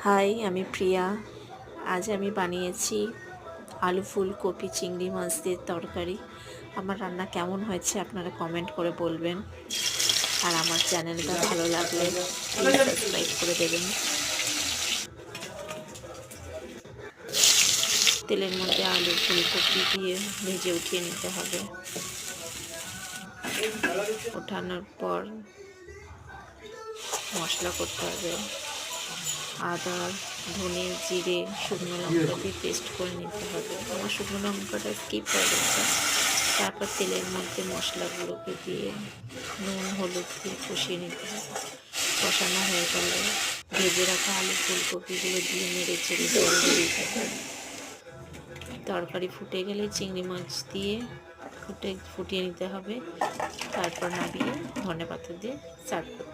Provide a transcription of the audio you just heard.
High, আমি প্রিয়া। আজ আমি বানিয়েছি আলু ফুলকপি চিংড়ি মাছ দিয়ে তরকারি। আমার রান্না কেমন হয়েছে আপনারা কমেন্ট করে বলবেন, আর আমার চ্যানেলটা ভালো লাগলে প্লিজ সাবস্ক্রাইব করে দেবেন। তেলের মধ্যে আলু ফুলকপি দিয়ে ভেজে উঠিয়ে নিতে হবে। ওঠানোর পর মশলা করতে হবে। আদা, ধনে, জিরে, শুকনো লঙ্কা দিয়ে পেস্ট করে নিতে হবে। আমার শুকনো লঙ্কাটা স্কিপ হয়ে গেছে। তারপর তেলের মধ্যে মশলাগুলোকে দিয়ে নুন হলুদ দিয়ে কষিয়ে নিতে হবে। কষানো হয়ে গেলে ভেজে রাখা আলু ফুলকপিগুলো দিয়ে নেড়ে চেড়ে জল দিয়ে দিতে হবে। তরকারি ফুটে গেলে চিংড়ি মাছ দিয়ে ফুটিয়ে নিতে হবে। তারপর নামিয়ে ধনেপাতা দিয়ে সার্ভ করতে হবে।